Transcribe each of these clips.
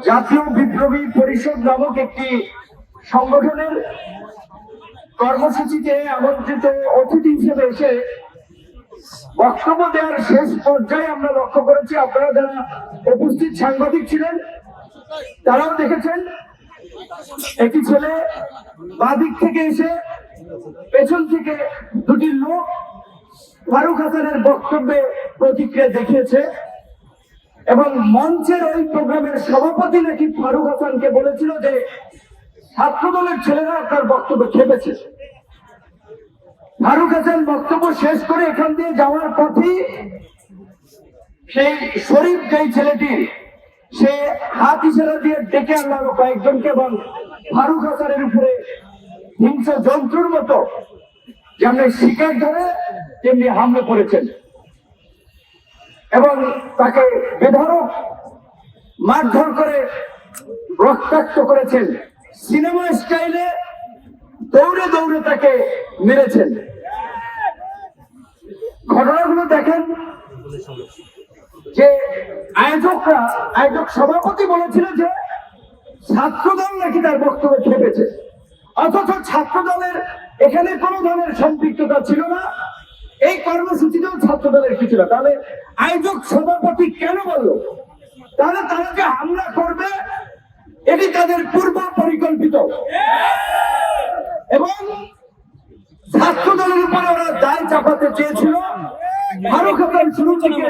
জাতীয় বিপ্লবী পরিষদ নামক একটি সংগঠনের কর্মসূচিতে আমন্ত্রিত অতিথি হিসেবে এসে বক্তব্য দেওয়ার শেষ পর্যায়ে আমরা লক্ষ্য করেছি, আপনারা যারা উপস্থিত সাংবাদিক ছিলেন তারাও দেখেছেন, একটি ছেলে বাদিক থেকে এসে পেছন থেকে দুটি লোক ফারুক হাসানের বক্তব্যে প্রতিক্রিয়া দেখিয়েছে এবং মঞ্চের ওই প্রোগ্রামের সভাপতি নাকি ফারুক হাসানকে বলেছিল যে ছাত্রদলের ছেলেরা আপনার বক্তব্য খেপেছে। ফারুক হাসান বক্তব্য শেষ করে এখান দিয়ে যাওয়ার পথেই সেই শরীফ যেই ছেলেটি সে হাত ইশারা দিয়ে ডেকে আনলো কয়েকজনকে এবং ফারুক হাসানের উপরে হিংস্র জন্তুর মতো যেমনি শিকার ধরে তেমনি হামলে পড়েছেন এবং তাকে বেধড়ক মারধর করে রক্তাক্ত করেছেন, সিনেমা স্টাইলে দৌড়ে দৌড়ে তাকে মেরেছেন। ঘটনাগুলো দেখেন যে আয়োজক সভাপতি বলেছিল যে ছাত্রদল নাকি তার বক্তব্যে খেপেছে, অথচ ছাত্রদলের এখানে কোনো ধরনের সম্পৃক্ততা ছিল না, এই কর্মসূচিতেও ছাত্রদলের কিছু না। তাহলে আয়োজক সভাপতি কেন বলল? তাহলে তারা যে হামলা করবে এটি তাদের পূর্ব পরিকল্পিত এবং ছাত্রদলের উপরে ওরা দায় চাপাতে চেয়েছিল। ফারুক হাসান শুরু থেকে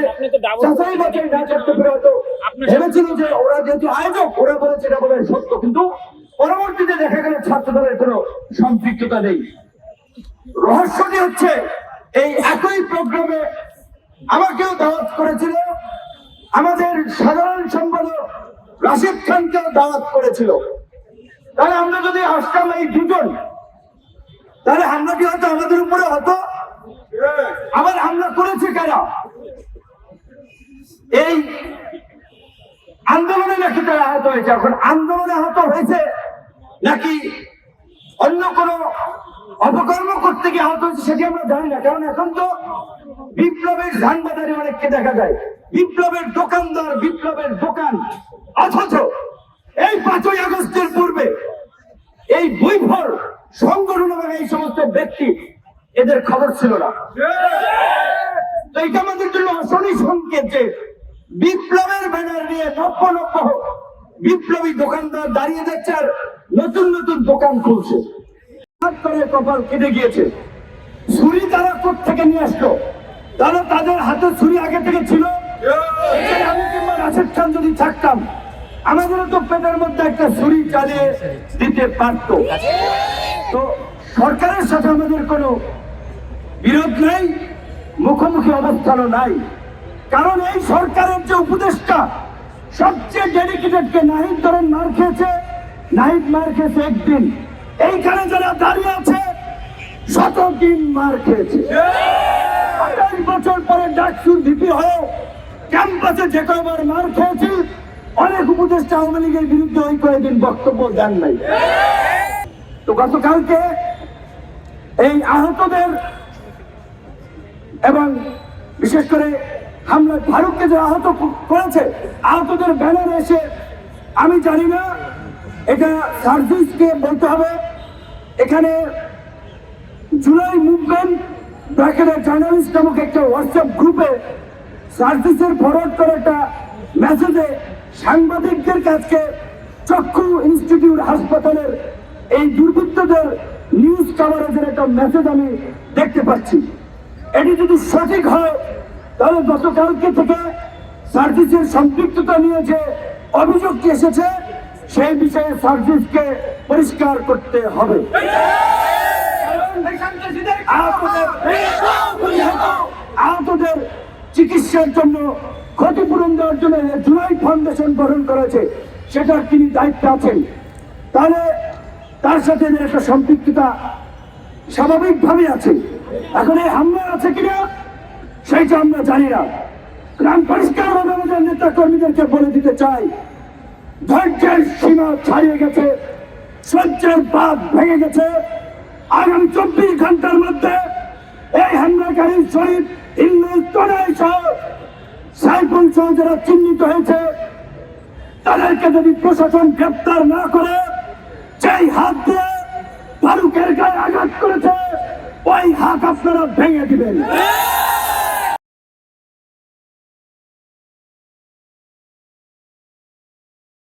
যাচাই বাছাই না করতে পেরে হয়তো ভেবেছিল যে ওরা যেহেতু আয়োজক ওরা বলেছে এটা বলে সত্য, কিন্তু পরবর্তীতে দেখা গেল ছাত্রদলের কোনো সম্পৃক্ততা নেই। রহস্যটি হচ্ছে এই একই প্রোগ্রামে আমাকেও দাওয়াত করেছিল, আমাদের সাধারণ সম্পাদক রাশিদ খানকেও দাওয়াত করেছিল। তাহলে আমরা যদি আসতাম এই দুজন, তাহলে হামলাটি হয়তো আমাদের উপরে হতো। আবার হামলা করেছে কারা? এই আন্দোলনে নাকি তারা আহত হয়েছে। এখন আন্দোলনে আহত হয়েছে নাকি অন্য কোন অপকর্ম করতে গিয়ে আহত হয়েছে সেটি আমরা জানি না, কারণ এখন তো বিপ্লবের ঝান্ডাদারি অনেককে দেখা যায়, বিপ্লবের দোকানদার, বিপ্লবের দোকান। অথচ এই 5ই আগস্টের পূর্বে এই বৈভর সংগঠন এবং এই সমস্ত ব্যক্তি এদের খবর ছিল না। তো এটা আমাদের জন্য অশনি সংকেত যে বিপ্লবের ব্যানার নিয়ে লক্ষ লক্ষ বিপ্লবী দোকানদার দাঁড়িয়ে যাচ্ছে আর নতুন নতুন দোকান খুলছে। কপাল কেটে গিয়েছে। ছুরি তারা কোথেকে নিয়ে আসলো? তাহলে তাদের হাতে ছুরি আগে থেকে ছিল। আমি কিংবা রাশেদ খান যদি থাকতাম আমাদেরও তো পেটের মধ্যে একটা ছুরি চালিয়ে দিতে পারত। তো সরকারের সাথে আমাদের কোনো বিরোধ নাই, মুখোমুখি অবস্থানও নাই, কারণ এই সরকারের যে উপদেষ্টা সবচেয়ে ডেডিকেটেড কে নাহিদ ধরেন মার খেয়েছে, নাহিদ মার খেয়েছে একদিন, এইখানে যারা দাঁড়িয়ে আছে 100 দিন মার খেয়েছে। 28 বছর পরে ডাকসুর ভিপি হয়ে ক্যাম্পাসে যে কয়বার মার খেয়েছি, অনেক উপদেষ্টা আওয়ামী লীগের বিরুদ্ধে ওই কয়েকদিন বক্তব্য দেন নাই। তো গতকালকে এই আহতদের এবং বিশেষ করে হামলা ফারুককে যে আহত করেছে, আহতদের ব্যানারে এসে আমি জানি না, এটা সার্ভিসকে বলতে হবে। এখানে জুলাই মুভমেন্ট ব্র্যাকেটের জার্নালিস্ট নামক একটা হোয়াটসঅ্যাপ গ্রুপে সার্ভিসের ফরওয়ার্ড করে একটা মেসেজে সাংবাদিকদের কাছে চক্ষু ইনস্টিটিউট হাসপাতালের এই দুর্বৃত্তদের নিউজ কভারেজের একটা মেসেজ আমি দেখতে পাচ্ছি। এটি যদি সঠিক হয় তাহলে গতকালকে থেকে সার্ভিসের সম্পৃক্ততা নিয়ে যে অভিযোগটি এসেছে সেই বিষয়ে সার্ভিসকে পরিষ্কার করতে হবে। আহতদের চিকিৎসার জন্য ক্ষতিপূরণ দেওয়ার জন্য জুলাই ফাউন্ডেশন গঠন করেছে, সেটার তিনি দায়িত্বে আছেন। তাহলে তার সাথে একটা সম্পৃক্ততা স্বাভাবিকভাবে আছে। এখন এই হামলা আছে কিনা সেইটা আমরা জানি না। গ্রাম পরিষ্কারভাবে আমাদের নেতা কর্মীদেরকে বলে দিতে চাই, ধৈর্যের সীমা ছাড়িয়ে গেছে, সহ্যের বাঁধ ভেঙে গেছে। আগামী 24 ঘন্টার মধ্যে এই হামলাকারী শরীফ, ইন্নুস, তনয় সহ, সাইফুল সহ যারা চিহ্নিত হয়েছে তাদেরকে যদি প্রশাসন গ্রেপ্তার না করে, যেই হাত দিয়ে ফারুকের গায়ে আঘাত করেছে ওই হাত আপনারা ভেঙে দিবেন।